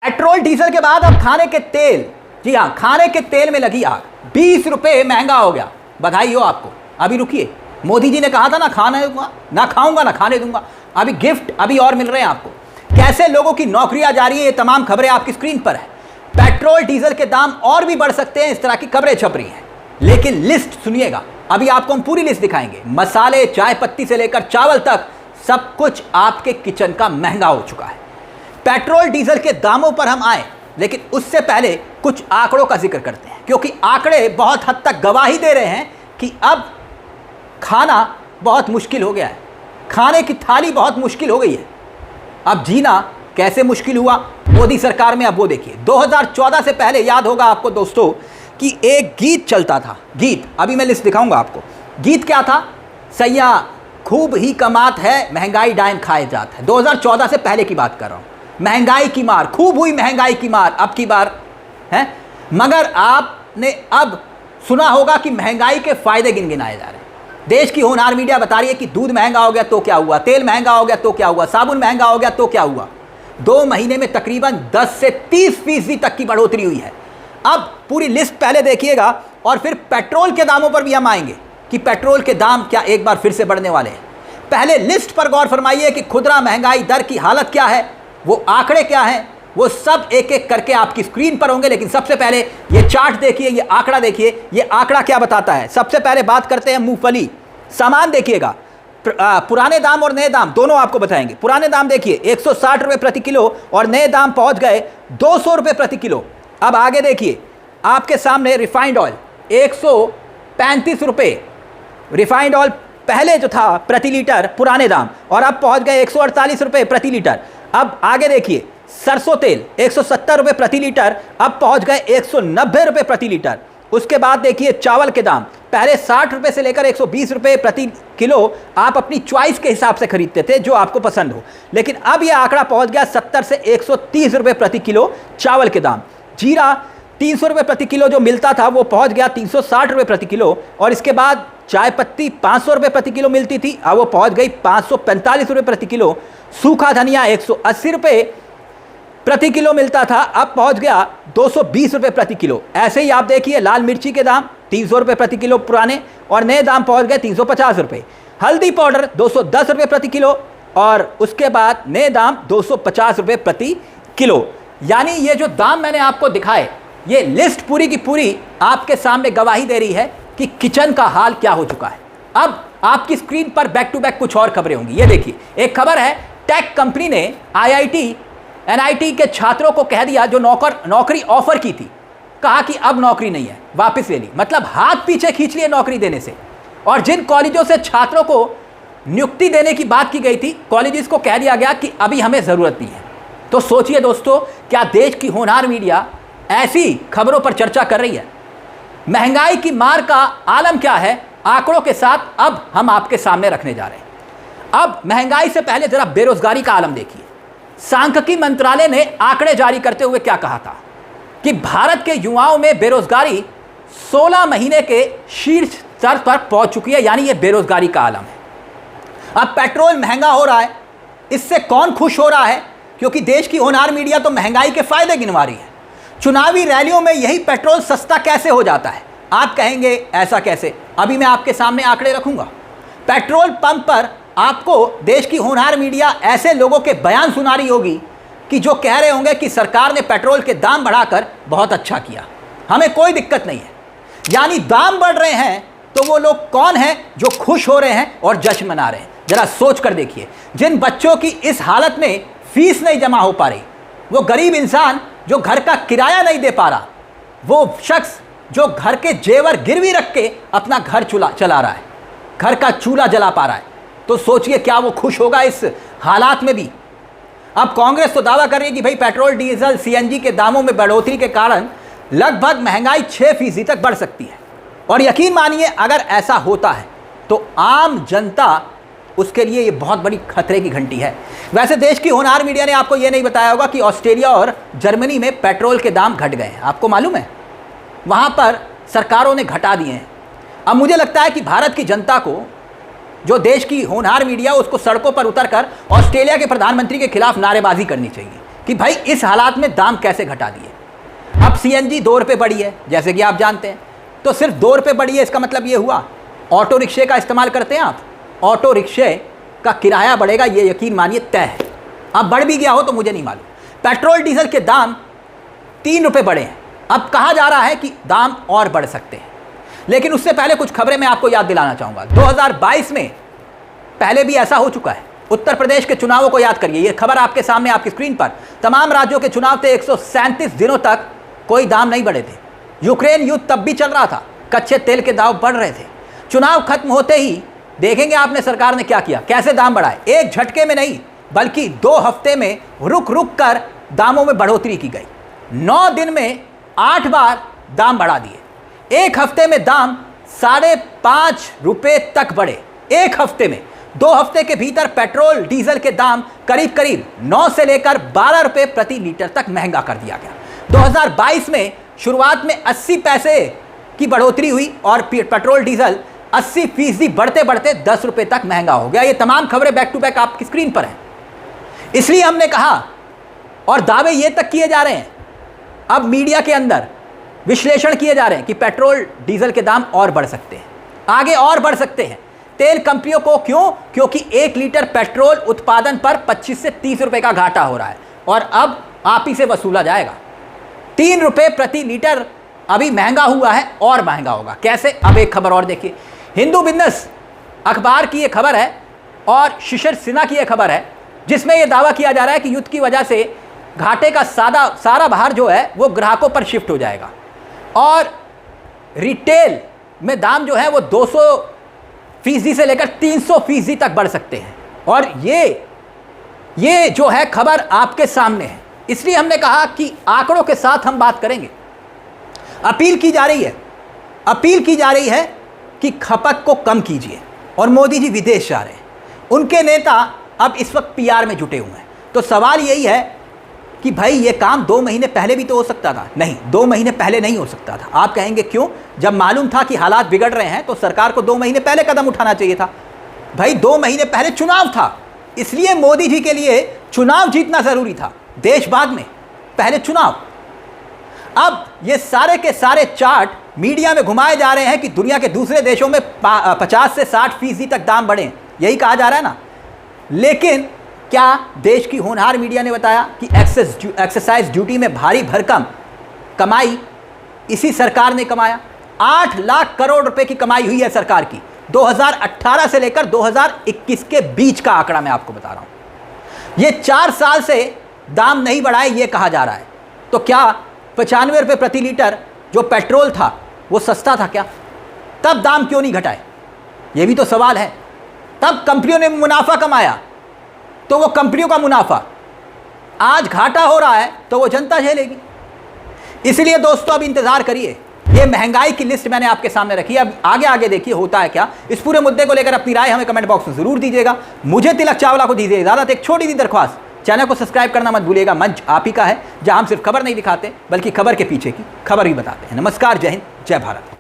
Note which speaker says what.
Speaker 1: Petrol diesel के बाद अब खाने के तेल, जी हाँ, खाने के तेल में लगी आग। 20 रुपए महंगा हो गया। बधाई हो आपको। अभी रुकिए, मोदी जी ने कहा था ना खाने दूंगा, ना खाऊंगा ना खाने दूंगा। अभी गिफ्ट अभी और मिल रहे हैं आपको। कैसे लोगों की नौकरियां जा रही है, ये तमाम खबरें आपकी स्क्रीन पर है। पेट्रोल डीजल के दाम और भी बढ़ सकते हैं, इस तरह की खबरें छप रही हैं। लेकिन लिस्ट सुनिएगा, अभी आपको हम पूरी लिस्ट दिखाएंगे। मसाले, चाय पत्ती से लेकर चावल तक सब कुछ आपके किचन का महंगा हो चुका है। पेट्रोल डीजल के दामों पर हम आए, लेकिन उससे पहले कुछ आंकड़ों का जिक्र करते हैं, क्योंकि आंकड़े बहुत हद तक गवाही दे रहे हैं कि अब खाना बहुत मुश्किल हो गया है। खाने की थाली बहुत मुश्किल हो गई है। अब जीना कैसे मुश्किल हुआ मोदी सरकार में, अब वो देखिए। 2014 से पहले याद होगा आपको दोस्तों कि एक गीत चलता था। गीत अभी मैं लिस्ट दिखाऊंगा आपको। गीत क्या था? सैया खूब ही कमात है, महंगाई डायन खाए जात है। 2014 से पहले की बात कर रहा हूं। महंगाई की मार, खूब हुई महंगाई की मार अब की बार है। मगर आपने अब सुना होगा कि महंगाई के फायदे गिनगिनाए जा रहे हैं। देश की होनहार मीडिया बता रही है कि दूध महंगा हो गया तो क्या हुआ, तेल महंगा हो गया तो क्या हुआ, साबुन महंगा हो गया तो क्या हुआ। 2 महीने में तकरीबन 10 से 30% तक की बढ़ोतरी हुई है। अब पूरी लिस्ट पहले देखिएगा और फिर पेट्रोल के दामों पर भी हम आएंगे कि पेट्रोल के दाम क्या एक बार फिर से बढ़ने वाले हैं। पहले लिस्ट पर गौर फरमाइए कि खुदरा महंगाई दर की हालत क्या है, वो आंकड़े क्या हैं, वो सब एक एक करके आपकी स्क्रीन पर होंगे। लेकिन सबसे पहले ये चार्ट देखिए, ये आंकड़ा देखिए, ये आंकड़ा क्या बताता है। सबसे पहले बात करते हैं मूंगफली। सामान देखिएगा, पुराने दाम और नए दाम दोनों आपको बताएंगे। पुराने दाम देखिए 160 रुपये प्रति किलो और नए दाम पहुंच गए 200 रुपये प्रति किलो। अब आगे देखिए, आपके सामने रिफाइंड ऑयल 135 रुपये। रिफाइंड ऑयल पहले जो था प्रति लीटर पुराने दाम, और अब पहुंच गए 148 रुपये प्रति लीटर। अब आगे देखिए, सरसों तेल 170 रुपये प्रति लीटर, अब पहुंच गए 190 रुपये प्रति लीटर। उसके बाद देखिए चावल के दाम, पहले 60 रुपये से लेकर 120 रुपये प्रति किलो आप अपनी चॉइस के हिसाब से खरीदते थे जो आपको पसंद हो, लेकिन अब यह आंकड़ा पहुंच गया 70 से 130 रुपये प्रति किलो चावल के दाम। जीरा 300 रुपये प्रति किलो जो मिलता था वो पहुंच गया 360 रुपये प्रति किलो। और इसके बाद चाय पत्ती 500 रुपये प्रति किलो मिलती थी, अब वो पहुंच गई 545 रुपये प्रति किलो। सूखा धनिया 180 रुपये प्रति किलो मिलता था, अब पहुंच गया 220 रुपये प्रति किलो। ऐसे ही आप देखिए लाल मिर्ची के दाम 300 रुपये प्रति किलो पुराने, और नए दाम पहुंच गए 350 रुपये। हल्दी पाउडर 210 रुपये प्रति किलो, और उसके बाद नए दाम 250 रुपये प्रति किलो। यानी ये जो दाम मैंने आपको दिखाए, ये लिस्ट पूरी की पूरी आपके सामने गवाही दे रही है कि किचन का हाल क्या हो चुका है। अब आपकी स्क्रीन पर बैक टू बैक कुछ और खबरें होंगी। ये देखिए, एक खबर है, टेक कंपनी ने IIT NIT के छात्रों को कह दिया जो नौकरी ऑफर की थी, कहा कि अब नौकरी नहीं है, वापस ले ली। मतलब हाथ पीछे खींच लिए नौकरी देने से। और जिन कॉलेजों से छात्रों को नियुक्ति देने की बात की गई थी, कॉलेजेस को कह दिया गया कि अभी हमें ज़रूरत नहीं है। तो सोचिए दोस्तों, क्या देश की होनहार मीडिया ऐसी खबरों पर चर्चा कर रही है? महंगाई की मार का आलम क्या है, आंकड़ों के साथ अब हम आपके सामने रखने जा रहे हैं। अब महंगाई से पहले जरा बेरोजगारी का आलम देखिए। सांख्यिकी मंत्रालय ने आंकड़े जारी करते हुए क्या कहा था कि भारत के युवाओं में बेरोजगारी 16 महीने के शीर्ष स्तर पर पहुंच चुकी है। यानी यह बेरोजगारी का आलम है। अब पेट्रोल महंगा हो रहा है, इससे कौन खुश हो रहा है? क्योंकि देश की होनहार मीडिया तो महंगाई के फायदे गिनवा रही है। चुनावी रैलियों में यही पेट्रोल सस्ता कैसे हो जाता है? आप कहेंगे ऐसा कैसे? अभी मैं आपके सामने आंकड़े रखूंगा। पेट्रोल पंप पर आपको देश की होनहार मीडिया ऐसे लोगों के बयान सुना रही होगी कि जो कह रहे होंगे कि सरकार ने पेट्रोल के दाम बढ़ाकर बहुत अच्छा किया, हमें कोई दिक्कत नहीं है। यानी दाम बढ़ रहे हैं तो वो लोग कौन हैं जो खुश हो रहे हैं और जश्न मना रहे हैं? जरा सोच कर देखिए। जिन बच्चों की इस हालत में फीस नहीं जमा हो पा रही, वो गरीब इंसान जो घर का किराया नहीं दे पा रहा, वो शख्स जो घर के जेवर गिरवी रख के अपना घर चला रहा है, घर का चूल्हा जला पा रहा है, तो सोचिए क्या वो खुश होगा इस हालात में भी? अब कांग्रेस तो दावा कर रही है कि भाई पेट्रोल डीजल CNG के दामों में बढ़ोतरी के कारण लगभग महंगाई 6% तक बढ़ सकती है। और यकीन मानिए अगर ऐसा होता है तो आम जनता, उसके लिए ये बहुत बड़ी खतरे की घंटी है। वैसे देश की होनहार मीडिया ने आपको ये नहीं बताया होगा कि ऑस्ट्रेलिया और जर्मनी में पेट्रोल के दाम घट गए हैं। आपको मालूम है, वहाँ पर सरकारों ने घटा दिए हैं। अब मुझे लगता है कि भारत की जनता को, जो देश की होनहार मीडिया, उसको सड़कों पर उतरकर ऑस्ट्रेलिया के प्रधानमंत्री के खिलाफ नारेबाजी करनी चाहिए कि भाई इस हालात में दाम कैसे घटा दिए। अब सीएनजी 2 रुपये बढ़ी है, जैसे कि आप जानते हैं, तो सिर्फ 2 रुपये बढ़ी है, इसका मतलब ये हुआ ऑटो रिक्शे का इस्तेमाल करते हैं आप, ऑटो रिक्शे का किराया बढ़ेगा, ये यकीन मानिए तय है। अब बढ़ भी गया हो तो मुझे नहीं मालूम। पेट्रोल डीजल के दाम 3 रुपये बढ़े हैं। अब कहा जा रहा है कि दाम और बढ़ सकते हैं, लेकिन उससे पहले कुछ खबरें मैं आपको याद दिलाना चाहूँगा। 2022 में पहले भी ऐसा हो चुका है। उत्तर प्रदेश के चुनावों को याद करिए, ये खबर आपके सामने आपकी स्क्रीन पर। तमाम राज्यों के चुनाव थे, 137 दिनों तक कोई दाम नहीं बढ़े थे। यूक्रेन युद्ध तब भी चल रहा था, कच्चे तेल के दाम बढ़ रहे थे। चुनाव खत्म होते ही देखेंगे आपने सरकार ने क्या किया, कैसे दाम बढ़ाए। एक झटके में नहीं, बल्कि 2 हफ्ते में रुक रुक कर दामों में बढ़ोतरी की गई। 9 दिन में 8 बार दाम बढ़ा दिए। एक हफ्ते में दाम 5.5 रुपये तक बढ़े। एक हफ्ते में, 2 हफ्ते के भीतर पेट्रोल डीजल के दाम करीब करीब 9 से लेकर 12 रुपये प्रति लीटर तक महंगा कर दिया गया। 2022 में शुरुआत में 80 पैसे की बढ़ोतरी हुई और पेट्रोल डीजल 80% बढ़ते बढ़ते 10 रुपये तक महंगा हो गया। ये तमाम खबरें बैक टू बैक आपकी स्क्रीन पर हैं। इसलिए हमने कहा, और दावे ये तक किए जा रहे हैं, अब मीडिया के अंदर विश्लेषण किए जा रहे हैं कि पेट्रोल डीजल के दाम और बढ़ सकते हैं, आगे और बढ़ सकते हैं। तेल कंपनियों को क्यों? क्योंकि 1 लीटर पेट्रोल उत्पादन पर 25 से 30 रुपये का घाटा हो रहा है और अब आप ही से वसूला जाएगा। 3 रुपये प्रति लीटर अभी महंगा हुआ है और महंगा होगा। कैसे? अब एक खबर और देखिए, हिंदू बिजनेस अखबार की ये खबर है और शिशिर सिन्हा की ये खबर है, जिसमें यह दावा किया जा रहा है कि युद्ध की वजह से घाटे का सारा भार जो है वो ग्राहकों पर शिफ्ट हो जाएगा और रिटेल में दाम जो है वो 200% से लेकर 300% तक बढ़ सकते हैं। और ये जो है खबर आपके सामने है, इसलिए हमने कहा कि आंकड़ों के साथ हम बात करेंगे। अपील की जा रही है कि खपत को कम कीजिए, और मोदी जी विदेश जा रहे हैं, उनके नेता अब इस वक्त पीआर में जुटे हुए हैं। तो सवाल यही है कि भाई ये काम 2 महीने पहले भी तो हो सकता था। नहीं, 2 महीने पहले नहीं हो सकता था। आप कहेंगे क्यों? जब मालूम था कि हालात बिगड़ रहे हैं तो सरकार को 2 महीने पहले कदम उठाना चाहिए था। भाई 2 महीने पहले चुनाव था, इसलिए मोदी जी के लिए चुनाव जीतना ज़रूरी था। देश बाद में, पहले चुनाव। अब ये सारे के सारे चार्ट मीडिया में घुमाए जा रहे हैं कि दुनिया के दूसरे देशों में 50 से 60% तक दाम बढ़े, यही कहा जा रहा है ना। लेकिन क्या देश की होनहार मीडिया ने बताया कि एक्साइज ड्यूटी में भारी भरकम कमाई इसी सरकार ने कमाया। 8 लाख करोड़ रुपए की कमाई हुई है सरकार की 2018 से लेकर 2021 के बीच का आंकड़ा मैं आपको बता रहा हूं। ये 4 साल से दाम नहीं बढ़ाए ये कहा जा रहा है। तो क्या 95 रुपये प्रति लीटर जो पेट्रोल था वो सस्ता था क्या? तब दाम क्यों नहीं घटाए? ये भी तो सवाल है। तब कंपनियों ने मुनाफा कमाया तो वो कंपनियों का मुनाफा, आज घाटा हो रहा है तो वो जनता झेलेगी। इसलिए दोस्तों अब इंतजार करिए, ये महंगाई की लिस्ट मैंने आपके सामने रखी है। अब आगे देखिए होता है क्या। इस पूरे मुद्दे को लेकर अपनी राय हमें कमेंट बॉक्स में जरूर दीजिएगा। मुझे तिलक चावला को दीजिए इजाजत। एक छोटी सी दरख्वास्त, चैनल को सब्सक्राइब करना मत भूलिएगा। मंच आप ही का है जहां हम सिर्फ खबर नहीं दिखाते बल्कि खबर के पीछे की खबर भी बताते हैं। नमस्कार, जय हिंद, जय भारत।